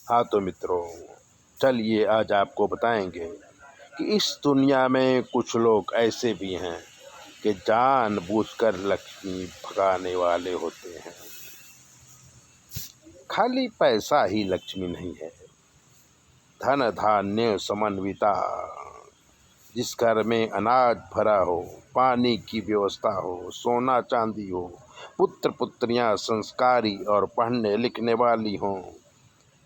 हाँ तो मित्रों, चलिए आज आपको बताएंगे कि इस दुनिया में कुछ लोग ऐसे भी हैं कि जानबूझकर लक्ष्मी भगाने वाले होते हैं। खाली पैसा ही लक्ष्मी नहीं है, धन धान्य समन्विता। जिस घर में अनाज भरा हो, पानी की व्यवस्था हो, सोना चांदी हो, पुत्र पुत्रियां संस्कारी और पढ़ने लिखने वाली हों,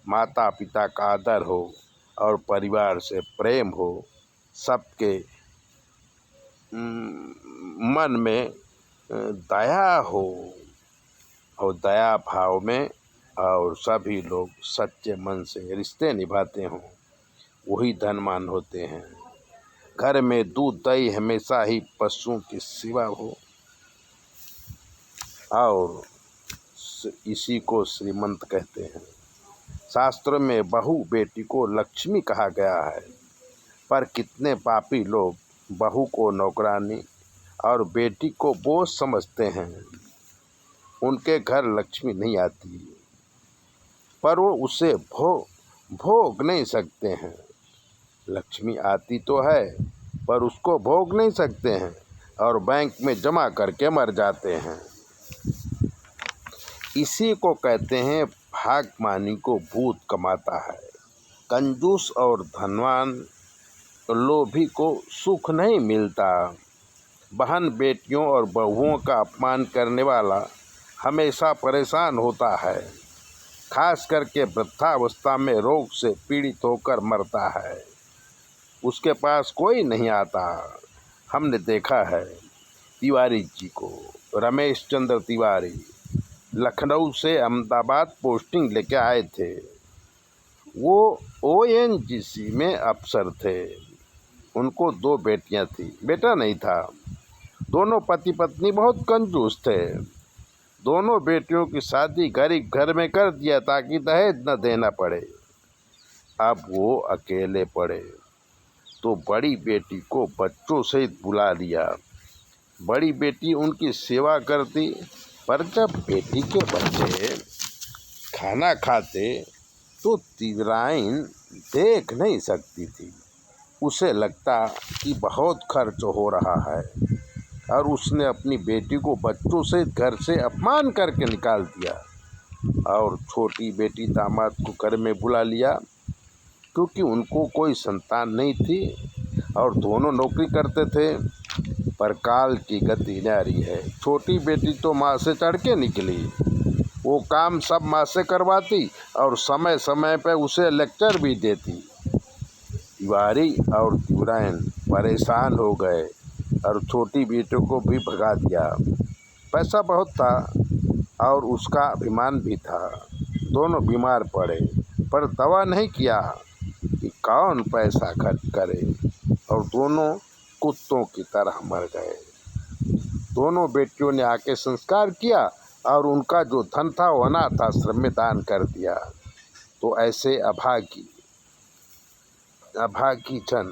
माता पिता का आदर हो और परिवार से प्रेम हो, सबके मन में दया हो और दया भाव में, और सभी लोग सच्चे मन से रिश्ते निभाते हों, वही धनवान होते हैं। घर में दूध दही हमेशा ही पशुओं की सेवा हो और इसी को श्रीमंत कहते हैं। शास्त्र में बहू बेटी को लक्ष्मी कहा गया है, पर कितने पापी लोग बहू को नौकरानी और बेटी को बोझ समझते हैं। उनके घर लक्ष्मी नहीं आती, पर वो उसे भोग नहीं सकते हैं। लक्ष्मी आती तो है, पर उसको भोग नहीं सकते हैं और बैंक में जमा करके मर जाते हैं। इसी को कहते हैं भागमानी को भूत कमाता है। कंजूस और धनवान लोभी को सुख नहीं मिलता। बहन बेटियों और बहुओं का अपमान करने वाला हमेशा परेशान होता है, खास करके वृद्धावस्था में रोग से पीड़ित होकर मरता है। उसके पास कोई नहीं आता। हमने देखा है तिवारी जी को, रमेश चंद्र तिवारी लखनऊ से अहमदाबाद पोस्टिंग लेके आए थे। वो ओएनजीसी में अफसर थे। उनको 2 बेटियां थी, बेटा नहीं था। दोनों पति पत्नी बहुत कंजूस थे। दोनों बेटियों की शादी गरीब घर में कर दिया ताकि दहेज न देना पड़े। अब वो अकेले पड़े तो बड़ी बेटी को बच्चों सहित बुला लिया। बड़ी बेटी उनकी सेवा करती, पर जब बेटी के बच्चे खाना खाते तो तिवराइन देख नहीं सकती थी। उसे लगता कि बहुत खर्च हो रहा है और उसने अपनी बेटी को बच्चों से घर से अपमान करके निकाल दिया और छोटी बेटी दामाद को घर में बुला लिया, क्योंकि उनको कोई संतान नहीं थी और दोनों नौकरी करते थे। पर काल की गति न्यारी है। छोटी बेटी तो माँ से चढ़ के निकली। वो काम सब माँ से करवाती और समय समय पर उसे लेक्चर भी देती। तिवारी और तिवराइन परेशान हो गए और छोटी बेटी को भी भगा दिया। पैसा बहुत था और उसका अभिमान भी था। दोनों बीमार पड़े, पर दवा नहीं किया कि कौन पैसा खर्च करे, और दोनों कुत्तों की तरह मर गए। दोनों बेटियों ने आके संस्कार किया और उनका जो धन था वो अनाथ आश्रम में दान कर दिया। तो ऐसे अभागी जन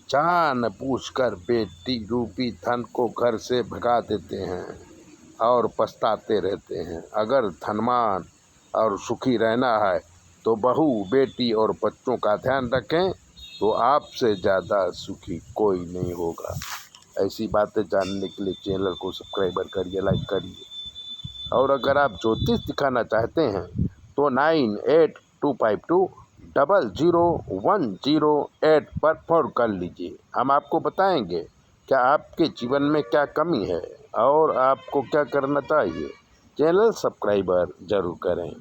जानबूझकर बेटी रूपी धन को घर से भगा देते हैं और पछताते रहते हैं। अगर धनवान और सुखी रहना है तो बहू बेटी और बच्चों का ध्यान रखें, तो आपसे ज़्यादा सुखी कोई नहीं होगा। ऐसी बातें जानने के लिए चैनल को सब्सक्राइब करिए, लाइक करिए। और अगर आप ज्योतिष दिखाना चाहते हैं तो 9825200108 पर फ़ोन कर लीजिए। हम आपको बताएंगे क्या आपके जीवन में क्या कमी है और आपको क्या करना चाहिए। चैनल सब्सक्राइबर ज़रूर करें।